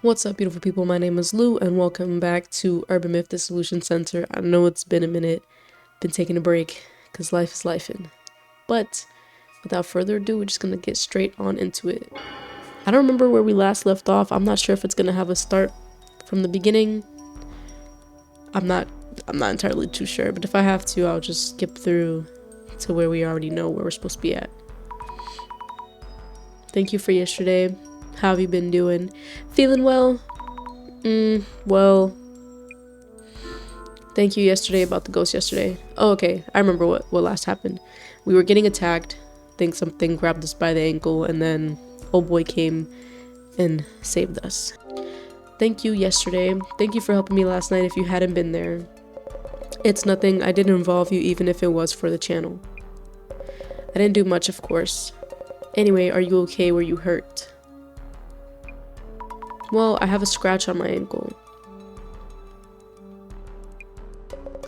What's up, beautiful people? My name is Lou, and welcome back to Urban Myth Dissolution Center. I know it's been a minute, been taking a break, because life is lifing. But, without further ado, we're just gonna get straight on into it. I don't remember where we last left off. I'm not sure if it's gonna have a start from the beginning. I'm not entirely too sure, but if I have to, I'll just skip through to where we already know where we're supposed to be at. Thank you for yesterday. How have you been doing? Feeling well? Well, thank you yesterday about the ghost yesterday. Oh, okay. I remember what last happened. We were getting attacked. I think something grabbed us by the ankle, and then old boy came and saved us. Thank you yesterday. Thank you for helping me last night if you hadn't been there. It's nothing. I didn't involve you even if it was for the channel. I didn't do much, of course. Anyway, are you okay? Were you hurt? Well, I have a scratch on my ankle.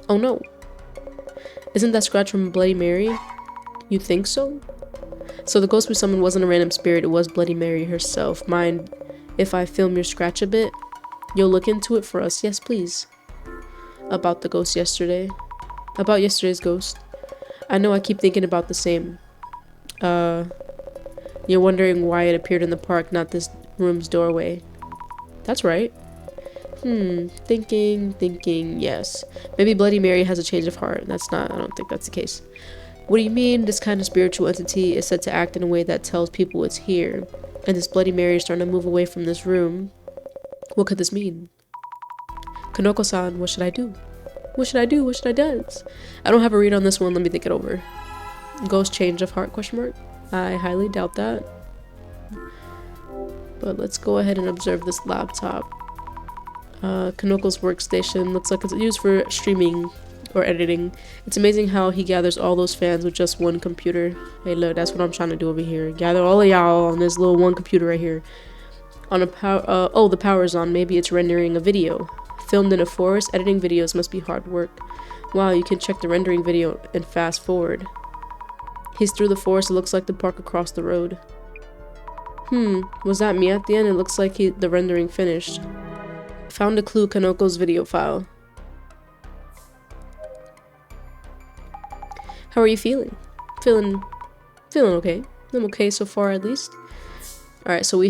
Oh no. Isn't that scratch from Bloody Mary? You think so? So the ghost we summoned wasn't a random spirit, it was Bloody Mary herself. Mind if I film your scratch a bit? You'll look into it for us? Yes, please. About the ghost yesterday. About yesterday's ghost. I know I keep thinking about the same. You're wondering why it appeared in the park, not this room's doorway. That's right. Thinking, yes. Maybe Bloody Mary has a change of heart. I don't think that's the case. What do you mean? This kind of spiritual entity is said to act in a way that tells people it's here. And this Bloody Mary is starting to move away from this room. What could this mean? Kanoko-san, what should I do? What should I do? What should I do? I don't have a read on this one. Let me think it over. Ghost change of heart, question mark? I highly doubt that. But let's go ahead and observe this laptop. Kanoko's workstation looks like it's used for streaming or editing. It's amazing how he gathers all those fans with just one computer. Hey look, that's what I'm trying to do over here. Gather all of y'all on this little one computer right here. On a power, oh, the power's on. Maybe it's rendering a video. Filmed in a forest, editing videos must be hard work. Wow, you can check the rendering video and fast forward. He's through the forest. It looks like the park across the road. Was that me at the end? It looks like the rendering finished. Found a clue, Kanoko's video file. How are you feeling? Feeling okay. I'm okay so far, at least. Alright, so we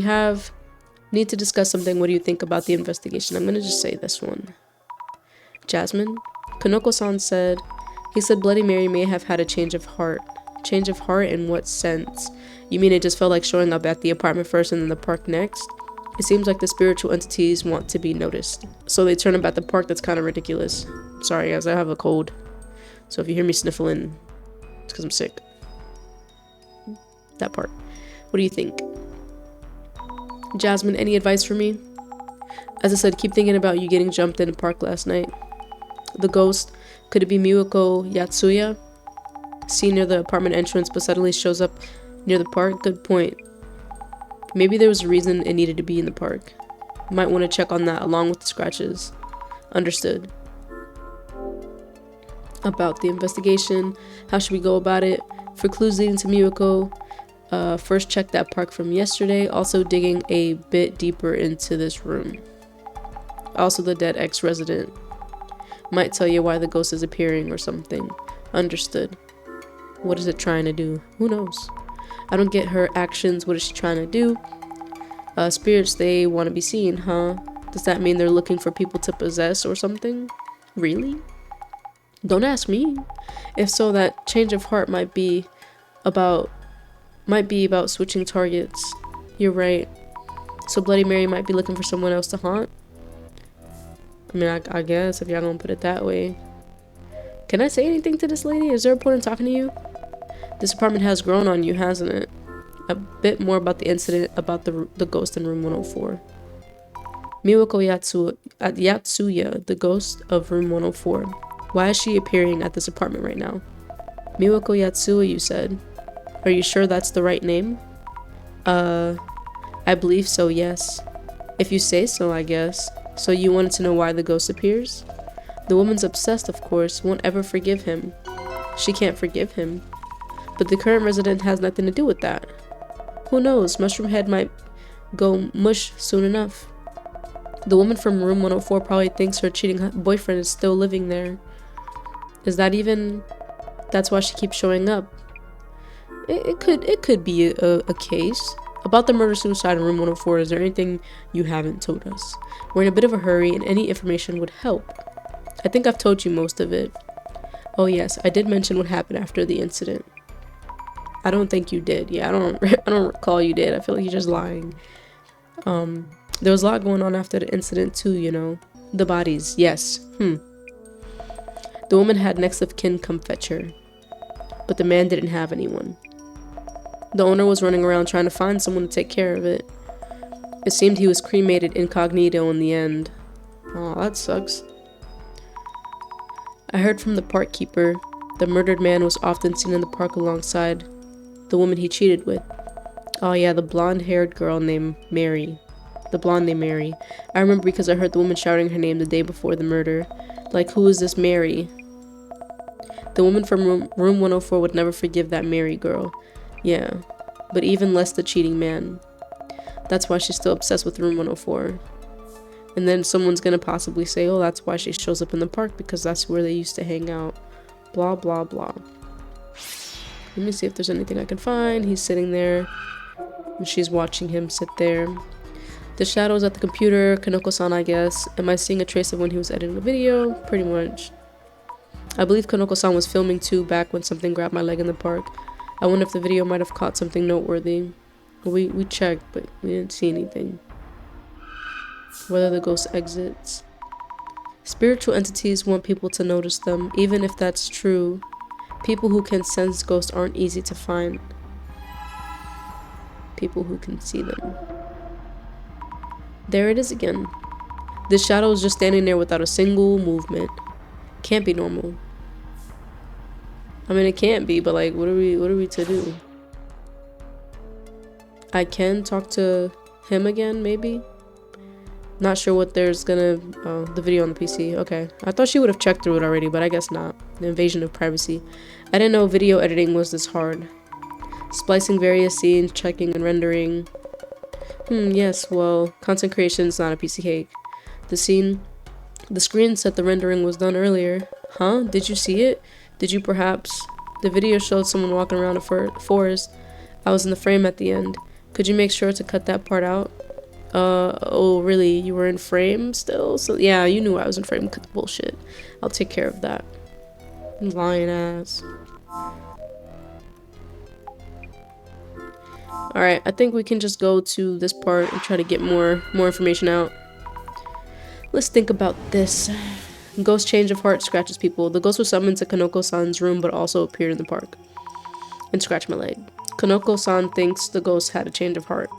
need to discuss something. What do you think about the investigation? I'm gonna just say this one. Jasmine? Kanoko-san said, he said Bloody Mary may have had a change of heart. Change of heart in what sense? You mean it just felt like showing up at the apartment first and then the park next? It seems like the spiritual entities want to be noticed. So they turn up at the park. That's kind of ridiculous. Sorry guys, I have a cold. So if you hear me sniffling, it's because I'm sick. That part. What do you think? Jasmine, any advice for me? As I said, keep thinking about you getting jumped in the park last night. The ghost, could it be Miwako Yatsuya? Seen near the apartment entrance but suddenly shows up near the park? Good point. Maybe there was a reason it needed to be in the park. Might want to check on that along with the scratches. Understood. About the investigation, how should we go about it? For clues leading to Miwako, first check that park from yesterday, also digging a bit deeper into this room. Also the dead ex-resident. Might tell you why the ghost is appearing or something. Understood. What is it trying to do? Who knows? I don't get her actions. What is she trying to do? Spirits, they want to be seen, huh? Does that mean they're looking for people to possess or something? Really? Don't ask me. If so, that change of heart might be about switching targets. You're right. So Bloody Mary might be looking for someone else to haunt? I mean, I guess if y'all gonna put it that way. Can I say anything to this lady? Is there a point in talking to you? This apartment has grown on you, hasn't it? A bit more about the incident about the ghost in room 104. Miwako Yatsuya, the ghost of room 104. Why is she appearing at this apartment right now? Miwako Yatsuya, you said. Are you sure that's the right name? I believe so, yes. If you say so, I guess. So you wanted to know why the ghost appears? The woman's obsessed, of course, won't ever forgive him. She can't forgive him. But the current resident has nothing to do with that. Who knows, Mushroom Head might go mush soon enough. The woman from room 104 probably thinks her cheating boyfriend is still living there. Is that even... That's why she keeps showing up. It could be a case. About the murder-suicide in room 104, is there anything you haven't told us? We're in a bit of a hurry and any information would help. I think I've told you most of it. Oh yes, I did mention what happened after the incident. I don't think you did. Yeah, I don't recall you did. I feel like you're just lying. There was a lot going on after the incident too, you know. The bodies, yes. The woman had next of kin come fetch her, but the man didn't have anyone. The owner was running around trying to find someone to take care of it. It seemed he was cremated incognito in the end. Oh, that sucks. I heard from the park keeper the murdered man was often seen in the park alongside the woman he cheated with. Oh yeah, the blonde-haired girl named Mary. The blonde named Mary. I remember because I heard the woman shouting her name the day before the murder. Like, who is this Mary? The woman from room 104 would never forgive that Mary girl. Yeah, but even less the cheating man. That's why she's still obsessed with room 104. And then someone's gonna possibly say, oh, that's why she shows up in the park, because that's where they used to hang out. Blah, blah, blah. Let me see if there's anything I can find. He's sitting there, and she's watching him sit there. The shadows at the computer, Kanoko-san, I guess. Am I seeing a trace of when he was editing the video? Pretty much. I believe Kanoko-san was filming too back when something grabbed my leg in the park. I wonder if the video might have caught something noteworthy. We checked, but we didn't see anything. Whether the ghost exits. Spiritual entities want people to notice them, even if that's true. People who can sense ghosts aren't easy to find. People who can see them. There it is again. The shadow is just standing there without a single movement. Can't be normal. I mean, it can't be, but like, what are we to do? I can talk to him again, maybe? Not sure what there's gonna... Oh, the video on the PC. Okay. I thought she would have checked through it already, but I guess not. The invasion of privacy. I didn't know video editing was this hard. Splicing various scenes, checking and rendering. Yes, well, content creation is not a piece of cake. The screen said the rendering was done earlier. Huh? Did you see it? Did you perhaps? The video showed someone walking around a forest. I was in the frame at the end. Could you make sure to cut that part out? Oh, really? You were in frame still? So, yeah, you knew I was in frame. Cut the bullshit. I'll take care of that. Lying ass. Alright, I think we can just go to this part and try to get more information out. Let's think about this. Ghost change of heart scratches people. The ghost was summoned to Kanoko-san's room but also appeared in the park. And scratched my leg. Kanoko-san thinks the ghost had a change of heart.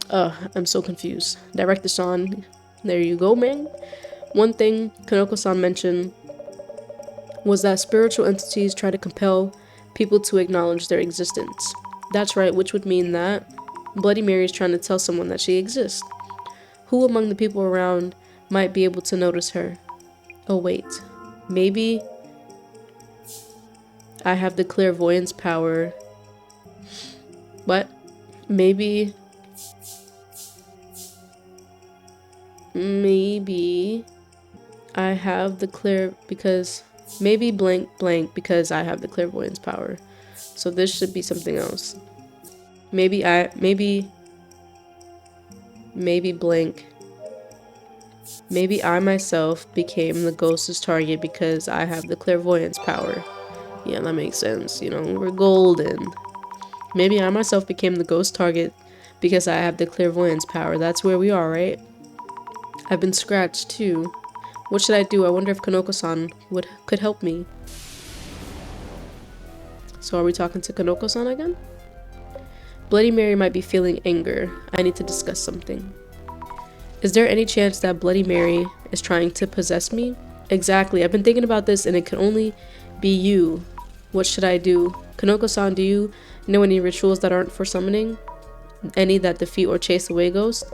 I'm so confused. Director-san, there you go, man. One thing Kanoko-san mentioned was that spiritual entities try to compel people to acknowledge their existence. That's right, which would mean that Bloody Mary is trying to tell someone that she exists. Who among the people around might be able to notice her? Oh wait, maybe I have the clairvoyance power. What? Maybe I have the maybe blank blank because I have the clairvoyance power. So this should be something else. Maybe blank. Maybe I myself became the ghost's target because I have the clairvoyance power. Yeah, that makes sense. You know, we're golden. Maybe I myself became the ghost target because I have the clairvoyance power. That's where we are, right? I've been scratched too. What should I do? I wonder if Kanoko-san could help me. So are we talking to Kanoko-san again? Bloody Mary might be feeling anger. I need to discuss something. Is there any chance that Bloody Mary is trying to possess me? Exactly. I've been thinking about this and it could only be you. What should I do? Kanoko-san, do you know any rituals that aren't for summoning? Any that defeat or chase away ghosts?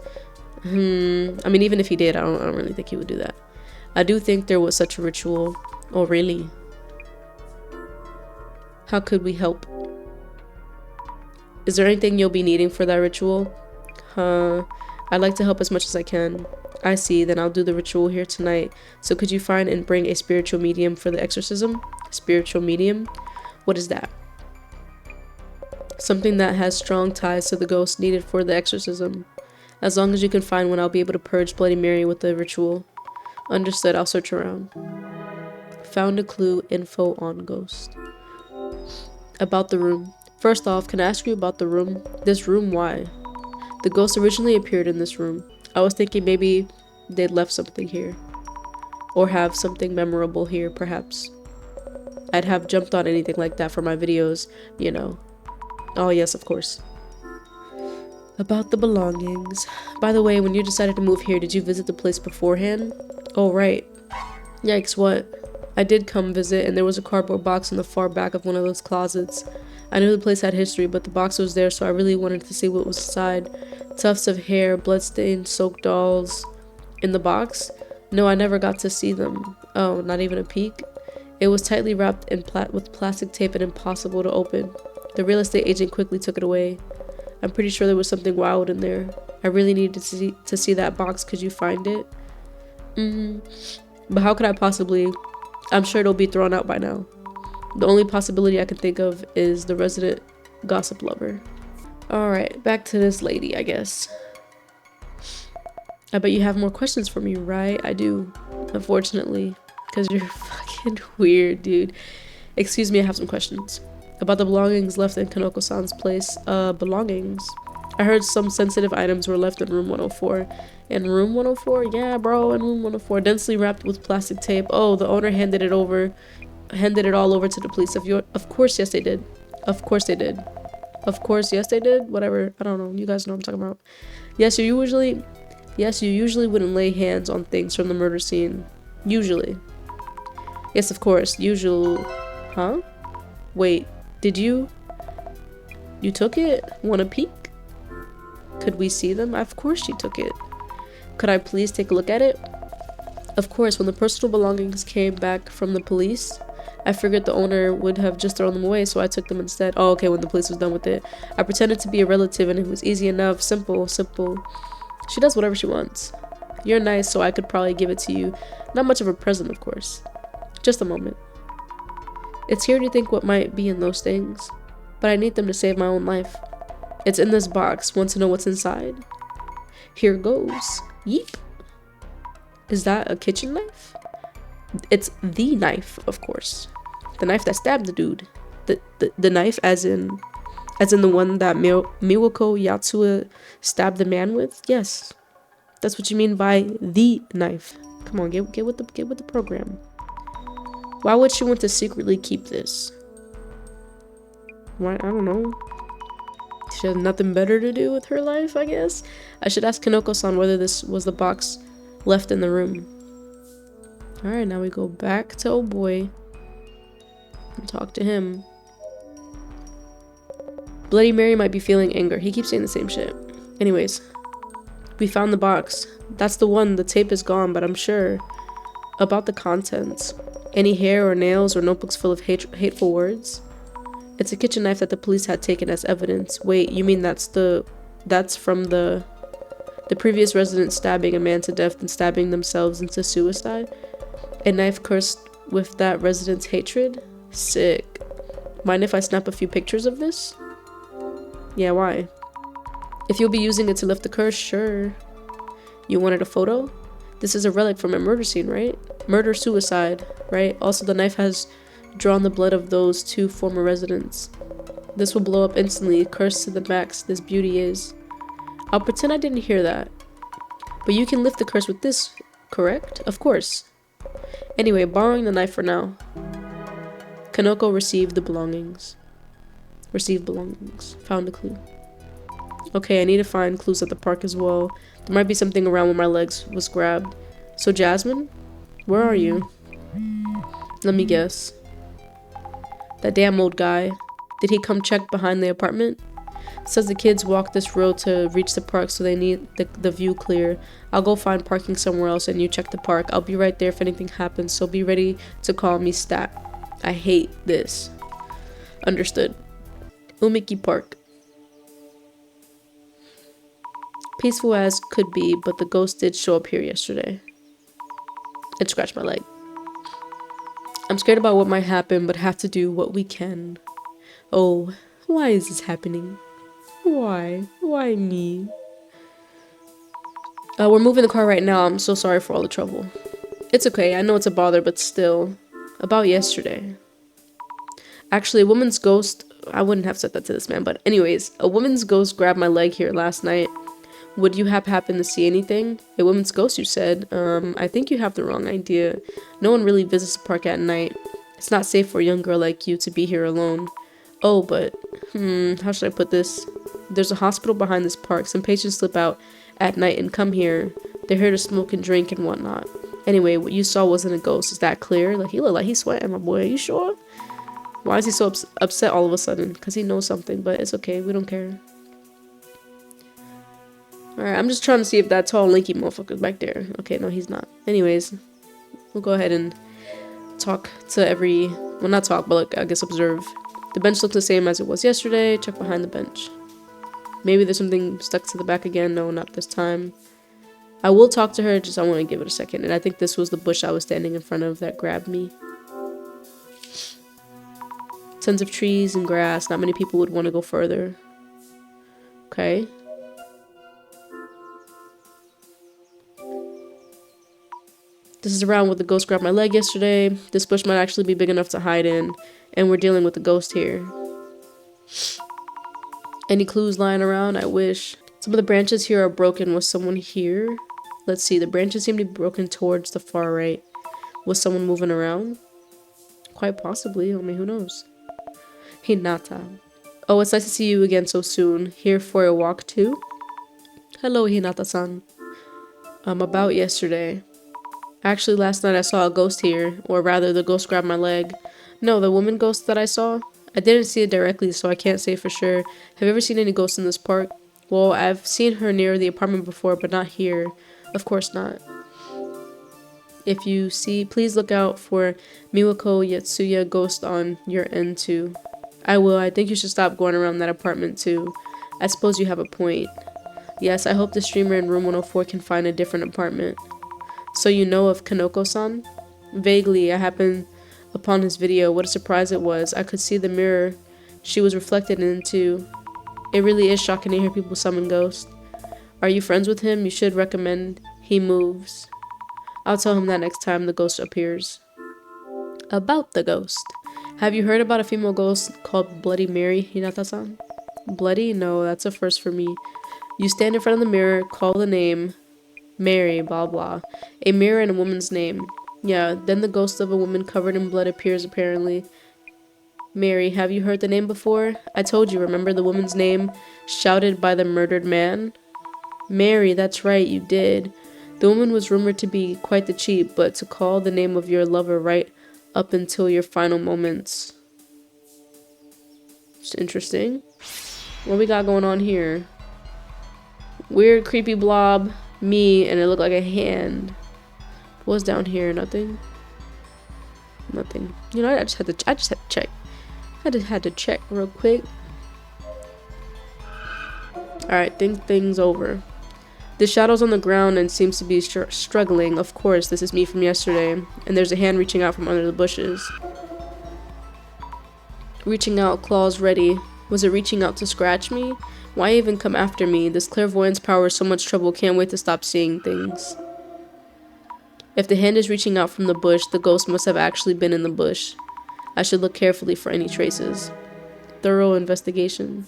I mean, even if he did, I don't really think he would do that. I do think there was such a ritual. Oh, really? How could we help? Is there anything you'll be needing for that ritual? I'd like to help as much as I can. I see, then I'll do the ritual here tonight. So could you find and bring a spiritual medium for the exorcism? Spiritual medium? What is that? Something that has strong ties to the ghost needed for the exorcism. As long as you can find one, I'll be able to purge Bloody Mary with the ritual. Understood, I'll search around. Found a clue, info on ghost. About the room. First off, can I ask you about the room? This room, why? The ghost originally appeared in this room. I was thinking maybe they'd left something here. Or have something memorable here, perhaps. I'd have jumped on anything like that for my videos, you know. Oh yes, of course. About the belongings. By the way, when you decided to move here, did you visit the place beforehand? Oh, right. Yikes, what? I did come visit, and there was a cardboard box in the far back of one of those closets. I knew the place had history, but the box was there, so I really wanted to see what was inside. Tufts of hair, bloodstained, soaked dolls. In the box? No, I never got to see them. Oh, not even a peek? It was tightly wrapped in with plastic tape and impossible to open. The real estate agent quickly took it away. I'm pretty sure there was something wild in there. I really needed to see that box. Could you find it? But how could I possibly? I'm sure it'll be thrown out by now. The only possibility I can think of is the resident gossip lover. Alright, back to this lady, I guess. I bet you have more questions for me, right? I do, unfortunately, because you're fucking weird, dude. Excuse me, I have some questions. About the belongings left in Kanoko-san's place. Belongings? I heard some sensitive items were left in room 104. In room 104? Yeah, bro, in room 104. Densely wrapped with plastic tape. Oh, the owner handed it all over to the police. Of course, yes, they did. Of course, they did. Of course, yes, they did. Whatever. I don't know. You guys know what I'm talking about. Yes, you usually wouldn't lay hands on things from the murder scene. Usually. Yes, of course. Usual. Huh? Wait. Did you? You took it? Want a peek? Could we see them? Of course she took it. Could I please take a look at it? Of course, when the personal belongings came back from the police, I figured the owner would have just thrown them away, so I took them instead. Oh, okay, when the police was done with it. I pretended to be a relative and it was easy enough. Simple. She does whatever she wants. You're nice, so I could probably give it to you. Not much of a present, of course. Just a moment. It's here to think what might be in those things, but I need them to save my own life. It's in this box. Want to know what's inside? Here goes. Yeep. Is that a kitchen knife? It's the knife, of course. The knife that stabbed the dude. The knife as in the one that Miwako Yatsua stabbed the man with? Yes. That's what you mean by the knife. Come on, get with the program. Why would she want to secretly keep this? Why? I don't know. She has nothing better to do with her life, I guess. I should ask Kanoko-san whether this was the box left in the room. Alright, now we go back to oh boy and talk to him. Bloody Mary might be feeling anger. He keeps saying the same shit. Anyways, we found the box. That's the one. The tape is gone, but I'm sure. About the contents. Any hair or nails or notebooks full of hateful words? It's a kitchen knife that the police had taken as evidence. Wait, you mean that's from the previous resident stabbing a man to death and stabbing themselves into suicide? A knife cursed with that resident's hatred? Sick. Mind if I snap a few pictures of this? Yeah, why? If you'll be using it to lift the curse, sure. You wanted a photo? This is a relic from a murder scene, right? Murder-suicide, right? Also, the knife has drawn the blood of those two former residents. This will blow up instantly. Cursed to the max, this beauty is. I'll pretend I didn't hear that. But you can lift the curse with this, correct? Of course. Anyway, borrowing the knife for now. Kanoko received the belongings. Received belongings. Found a clue. Okay, I need to find clues at the park as well. There might be something around where my legs was grabbed. So Jasmine? Where are you? Let me guess. That damn old guy. Did he come check behind the apartment? Says the kids walk this road to reach the park, so they need the view clear. I'll go find parking somewhere else and you check the park. I'll be right there if anything happens, so be ready to call me Stat. I hate this. Understood. Umiki Park. Peaceful as could be, but the ghost did show up here yesterday. And scratch my leg. I'm scared about what might happen, but have to do what we can. Oh, why is this happening? Why? Why me? We're moving the car right now. I'm so sorry for all the trouble. It's okay. I know it's a bother, but still. About yesterday. Actually, a woman's ghost... I wouldn't have said that to this man, but anyways. A woman's ghost grabbed my leg here last night. Would you have happened to see anything? A woman's ghost, you said. I think you have the wrong idea. No one really visits the park at night. It's not safe for a young girl like you to be here alone. Oh, but... how should I put this? There's a hospital behind this park. Some patients slip out at night and come here. They're here to smoke and drink and whatnot. Anyway, what you saw wasn't a ghost. Is that clear? Like, he looked like he's sweating, my boy. Are you sure? Why is he so upset all of a sudden? Because he knows something, but it's okay. We don't care. Alright, I'm just trying to see if that tall, lanky motherfucker's back there. Okay, no, he's not. Anyways, we'll go ahead and talk to every... Well, not talk, but like, I guess observe. The bench looks the same as it was yesterday. Check behind the bench. Maybe there's something stuck to the back again. No, not this time. I will talk to her, just I want to give it a second. And I think this was the bush I was standing in front of that grabbed me. Tons of trees and grass. Not many people would want to go further. Okay. This is around where the ghost grabbed my leg yesterday. This bush might actually be big enough to hide in. And we're dealing with the ghost here. Any clues lying around? I wish. Some of the branches here are broken. Was someone here? Let's see. The branches seem to be broken towards the far right. Was someone moving around? Quite possibly. I mean, who knows? Hinata. Oh, it's nice to see you again so soon. Here for a walk too? Hello, Hinata-san. About yesterday. Actually, last night I saw a ghost here. Or rather, the ghost grabbed my leg. No, the woman ghost that I saw? I didn't see it directly, so I can't say for sure. Have you ever seen any ghosts in this park? Well, I've seen her near the apartment before, but not here. Of course not. If you see, please look out for Miwako Yatsuya ghost on your end too. I will. I think you should stop going around that apartment too. I suppose you have a point. Yes, I hope the streamer in room 104 can find a different apartment. So you know of Kanoko-san? Vaguely, I happened upon his video. What a surprise it was. I could see the mirror she was reflected into. It really is shocking to hear people summon ghosts. Are you friends with him? You should recommend he moves. I'll tell him that next time the ghost appears. About the ghost. Have you heard about a female ghost called Bloody Mary, Hinata-san? Bloody? No, that's a first for me. You stand in front of the mirror, call the name Mary, blah blah. A mirror and a woman's name. Yeah, then the ghost of a woman covered in blood appears apparently. Mary, have you heard the name before? I told you, remember the woman's name shouted by the murdered man? Mary, that's right, you did. The woman was rumored to be quite the cheat, but to call the name of your lover right up until your final moments. It's interesting. What we got going on here? Weird, creepy blob, me, and it looked like a hand. What's down here? Nothing. Nothing. You know, I just had to check. I just had to check real quick. Alright, think things over. The shadow's on the ground and seems to be struggling. Of course, this is me from yesterday. And there's a hand reaching out from under the bushes. Reaching out, claws ready. Was it reaching out to scratch me? Why even come after me? This clairvoyance power is so much trouble. Can't wait to stop seeing things. If the hand is reaching out from the bush, the ghost must have actually been in the bush. I should look carefully for any traces. Thorough investigation.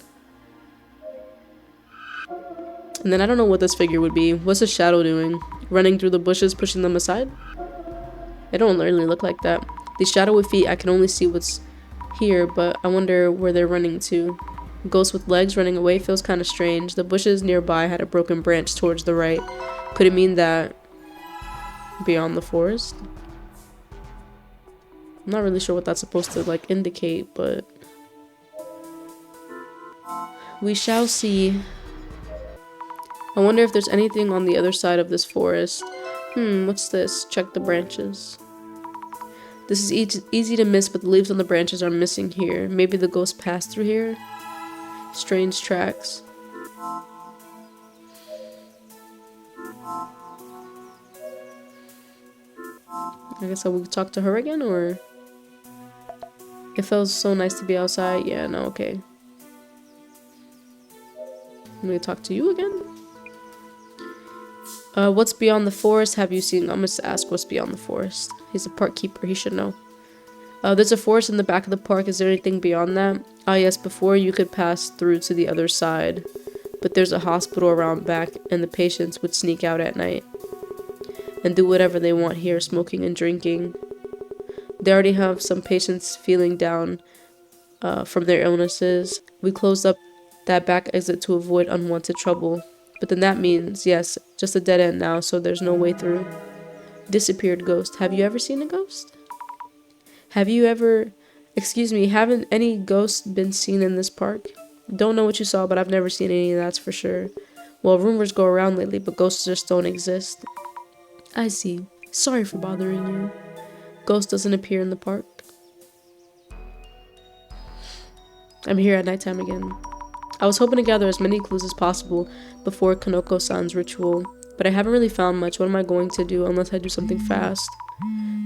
And then I don't know what this figure would be. What's the shadow doing? Running through the bushes, pushing them aside? They don't really look like that. These shadowy feet, I can only see what's here, but I wonder where they're running to. Ghost with legs running away feels kind of strange. The bushes nearby had a broken branch towards the right. Could it mean that beyond the forest? I'm not really sure what that's supposed to like indicate, but we shall see. I wonder if there's anything on the other side of this forest. What's this? Check the branches. This is easy to miss, but the leaves on the branches are missing here. Maybe the ghost passed through here? Strange tracks. I guess I would talk to her again, or... It feels so nice to be outside. Yeah, no, okay. I'm gonna talk to you again. What's beyond the forest have you seen? I'm gonna ask what's beyond the forest. He's a park keeper, he should know. There's a forest in the back of the park. Is there anything beyond that? Ah, yes, before you could pass through to the other side. But there's a hospital around back, and the patients would sneak out at night and do whatever they want here, smoking and drinking. They already have some patients feeling down from their illnesses. We closed up that back exit to avoid unwanted trouble. But then that means, yes, just a dead end now, so there's no way through. Disappeared ghost. Have you ever seen a ghost? Have you ever... Excuse me, haven't any ghosts been seen in this park? Don't know what you saw, but I've never seen any, that's for sure. Well, rumors go around lately, but ghosts just don't exist. I see. Sorry for bothering you. Ghost doesn't appear in the park. I'm here at nighttime again. I was hoping to gather as many clues as possible before Kanoko-san's ritual, but I haven't really found much. What am I going to do unless I do something fast?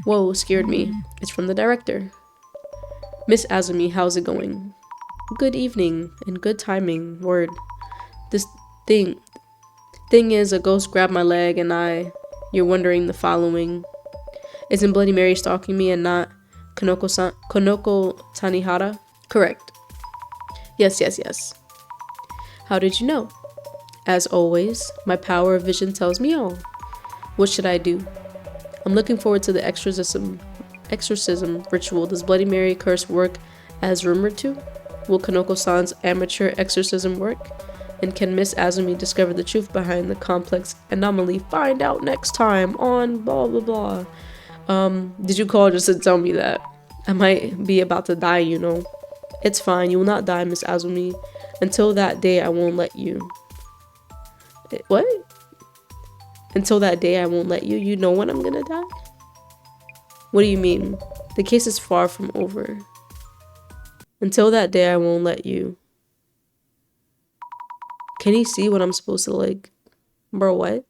Whoa, scared me. It's from the director. Miss Azumi, how's it going? Good evening, and good timing, word. This thing is, a ghost grabbed my leg and you're wondering the following. Isn't Bloody Mary stalking me and not Konoko Tanihara? Correct. Yes. How did you know? As always, my power of vision tells me all. What should I do? I'm looking forward to the exorcism ritual. Does Bloody Mary curse work as rumored to? Will Kanoko-san's amateur exorcism work? And can Miss Azumi discover the truth behind the complex anomaly? Find out next time on blah blah blah. Did you call just to tell me that? I might be about to die, you know. It's fine, you will not die, Miss Azumi. Until that day, I won't let you. What? Until that day, I won't let you? You know when I'm gonna die? What do you mean? The case is far from over. Until that day, I won't let you. Can he see what I'm supposed to like? Bro, what?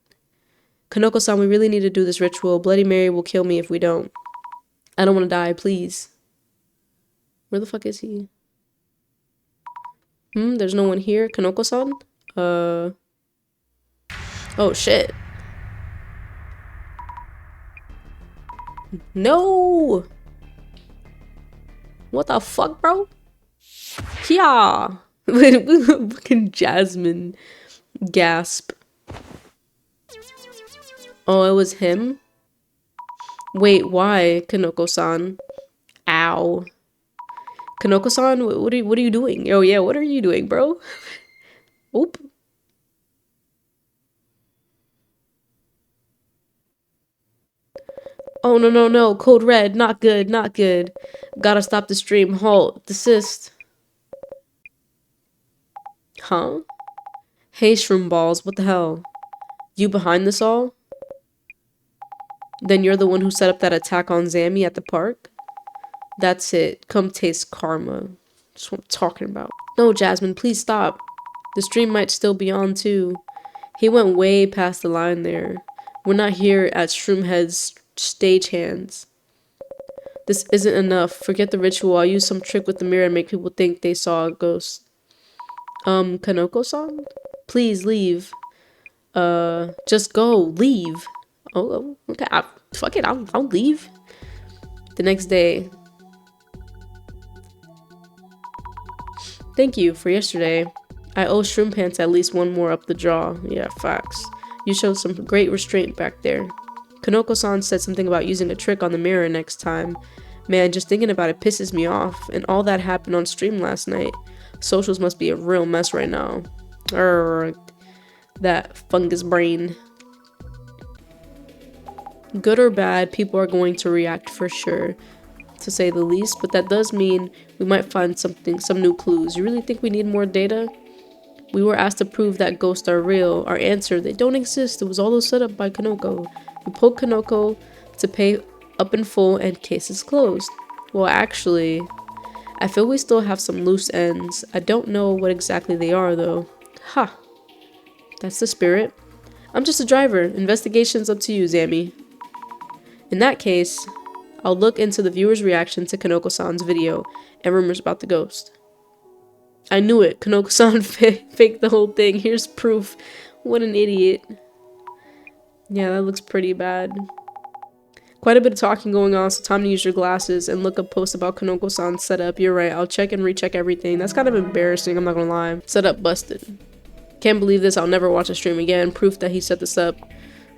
Kanoko-san, we really need to do this ritual. Bloody Mary will kill me if we don't. I don't want to die, please. Where the fuck is he? There's no one here. Kanoko-san? Oh, shit. No! What the fuck, bro? Yeah! Fucking Jasmine. Gasp. Oh, it was him? Wait, why, Kanoko-san? Ow. Kanoko-san, what are you doing? Oh yeah, what are you doing, bro? Oop. Oh, no. Code red. Not good. Gotta stop the stream. Halt. Desist. Huh? Hey, shroom balls. What the hell? You behind this all? Then you're the one who set up that attack on Zammy at the park? That's it. Come taste karma. That's what I'm talking about. No, Jasmine, please stop. The stream might still be on too. He went way past the line there. We're not here at Shroomhead's stagehands. This isn't enough. Forget the ritual. I'll use some trick with the mirror and make people think they saw a ghost. Kanoko-san? Please leave. Just go. Leave. Oh, okay. Fuck it. I'll leave. The next day. Thank you for yesterday. I owe Shroom Pants at least one more up the jaw. Yeah, facts. You showed some great restraint back there. Kanoko-san said something about using a trick on the mirror next time. Man, just thinking about it pisses me off. And all that happened on stream last night. Socials must be a real mess right now. That fungus brain. Good or bad, people are going to react for sure, to say the least, but that does mean we might find some new clues. You really think we need more data? We were asked to prove that ghosts are real. Our answer, they don't exist. It was all set up by Kanoko. We pulled Kanoko to pay up in full and case is closed. Well, actually, I feel we still have some loose ends. I don't know what exactly they are though. Ha! That's the spirit. I'm just a driver. Investigation's up to you, Zammy. In that case, I'll look into the viewer's reaction to Kanoko-san's video and rumors about the ghost. I knew it. Kanoko-san faked the whole thing. Here's proof. What an idiot. Yeah, that looks pretty bad. Quite a bit of talking going on, so time to use your glasses and look up posts about Kanoko-san's setup. You're right, I'll check and recheck everything. That's kind of embarrassing, I'm not gonna lie. Setup busted. Can't believe this, I'll never watch a stream again. Proof that he set this up.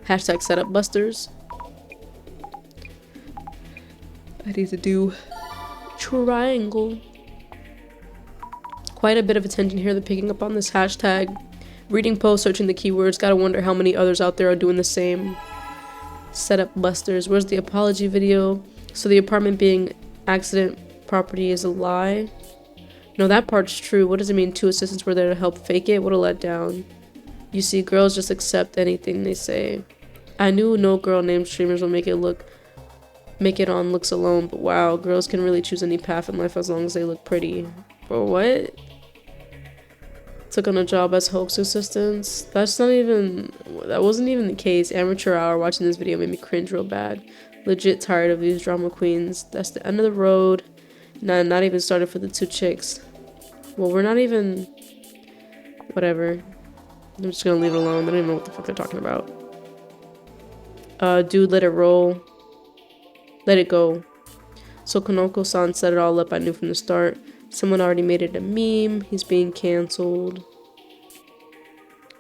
Hashtag setup busters. I need to do triangle. Quite a bit of attention here, they're picking up on this hashtag. Reading posts, searching the keywords, gotta wonder how many others out there are doing the same. Setup busters. Where's the apology video? So the apartment being accident property is a lie. No, that part's true. What does it mean 2 assistants were there to help fake it? What a letdown. You see, girls just accept anything they say. I knew no girl named streamers will make it on looks alone, but wow, girls can really choose any path in life as long as they look pretty. Bro, what? Took on a job as hoax assistants. That wasn't even the case. Amateur hour watching this video made me cringe real bad. Legit tired of these drama queens. That's the end of the road. Nah, not even started for the 2 chicks. Well, we're not even... Whatever. I'm just gonna leave it alone. They don't even know what the fuck they're talking about. Dude, let it roll. Let it go. So Kanoko-san set it all up, I knew from the start. Someone already made it a meme. He's being cancelled.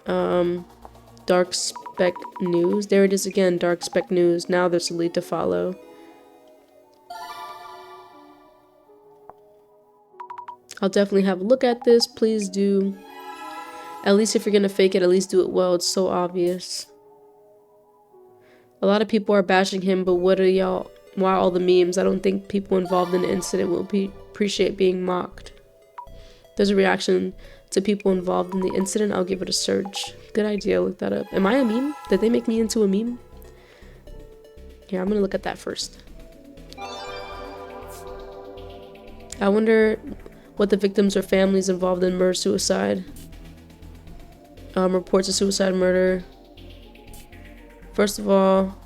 Dark Spec News. There it is again, Dark Spec News. Now there's a lead to follow. I'll definitely have a look at this. Please do. At least if you're gonna fake it, at least do it well. It's so obvious. A lot of people are bashing him, but what are y'all... Why all the memes? I don't think people involved in the incident will appreciate being mocked. There's a reaction to people involved in the incident. I'll give it a search. Good idea. Look that up. Am I a meme? Did they make me into a meme? Here, I'm gonna look at that first. I wonder what the victims or families involved in murder-suicide. Reports of suicide murder. First of all,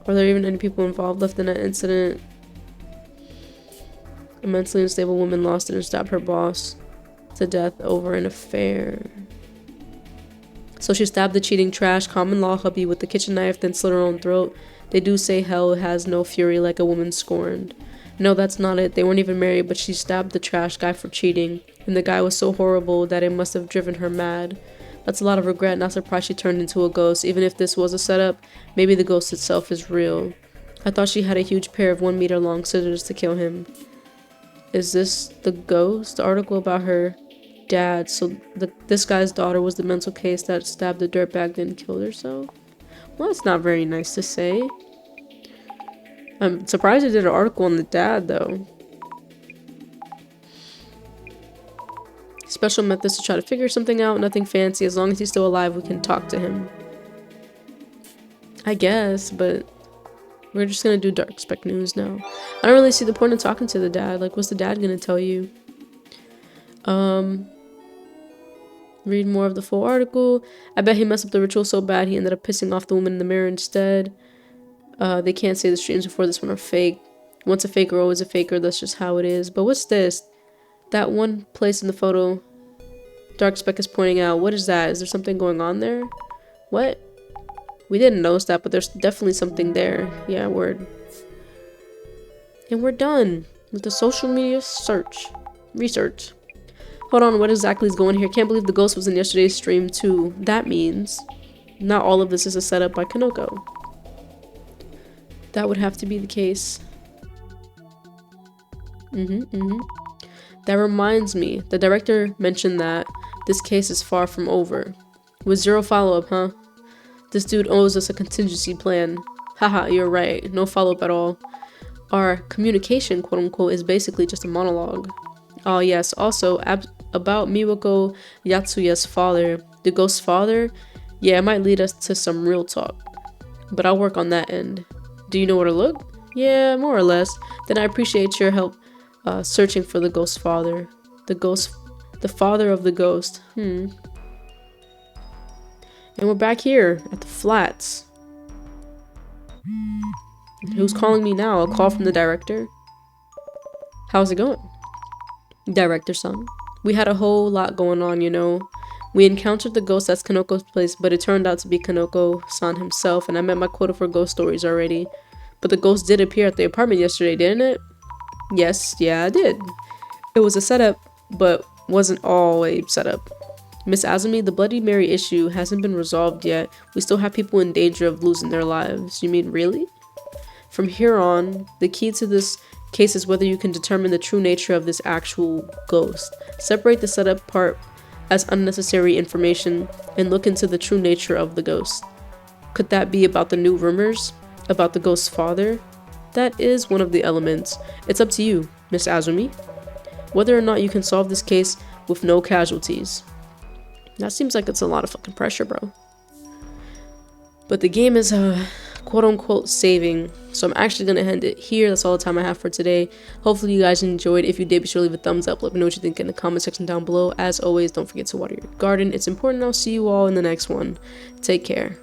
are there even any people involved left in that incident? A mentally unstable woman lost it and stabbed her boss to death over an affair. So she stabbed the cheating trash common law hubby with the kitchen knife, then slit her own throat. They do say hell has no fury like a woman scorned. No, that's not it. They weren't even married, but she stabbed the trash guy for cheating. And the guy was so horrible that it must have driven her mad. That's a lot of regret. Not surprised she turned into a ghost. Even if this was a setup, maybe the ghost itself is real. I thought she had a huge pair of 1 meter long scissors to kill him. Is this the ghost? The article about her dad. So this guy's daughter was the mental case that stabbed the dirtbag then killed herself? Well, that's not very nice to say. I'm surprised they did an article on the dad, though. Special methods to try to figure something out. Nothing fancy. As long as he's still alive, we can talk to him. I guess, but we're just gonna do Dark Spec News now. I don't really see the point of talking to the dad. Like, what's the dad gonna tell you? Read more of the full article. I bet he messed up the ritual so bad he ended up pissing off the woman in the mirror instead. They can't say the streams before this one are fake. Once a faker, always a faker. That's just how it is. But what's this? That one place in the photo Dark Spec is pointing out. What is that? Is there something going on there? What? We didn't notice that, but there's definitely something there. Yeah, word. And we're done with the social media research. Hold on, what exactly is going here? Can't believe the ghost was in yesterday's stream too. That means not all of this is a setup by Kanoko. That would have to be the case. That reminds me, the director mentioned that this case is far from over. With 0 follow-up, huh? This dude owes us a contingency plan. Haha, you're right. No follow-up at all. Our communication, quote-unquote, is basically just a monologue. Oh yes, also, about Miwako Yatsuya's father, the ghost's father, yeah, it might lead us to some real talk. But I'll work on that end. Do you know where to look? Yeah, more or less. Then I appreciate your help searching for the ghost's father. The father of the ghost. And we're back here at the flats. Who's calling me now? A call from the director? How's it going? Director-san. We had a whole lot going on, you know. We encountered the ghost at Kanoko's place, but it turned out to be Kanoko-san himself, and I met my quota for ghost stories already. But the ghost did appear at the apartment yesterday, didn't it? Yes, yeah, it did. It was a setup, but wasn't all a setup. Miss Azumi, the Bloody Mary issue hasn't been resolved yet. We still have people in danger of losing their lives. You mean really? From here on, the key to this case is whether you can determine the true nature of this actual ghost. Separate the setup part as unnecessary information and look into the true nature of the ghost. Could that be about the new rumors? About the ghost's father? That is one of the elements. It's up to you, Miss Azumi. Whether or not you can solve this case with no casualties. That seems like it's a lot of fucking pressure, bro. But the game is quote-unquote saving, so I'm actually gonna end it here. That's all the time I have for today. Hopefully you guys enjoyed. If you did, be sure to leave a thumbs up. Let me know what you think in the comment section down below. As always, don't forget to water your garden. It's important. I'll see you all in the next one. Take care.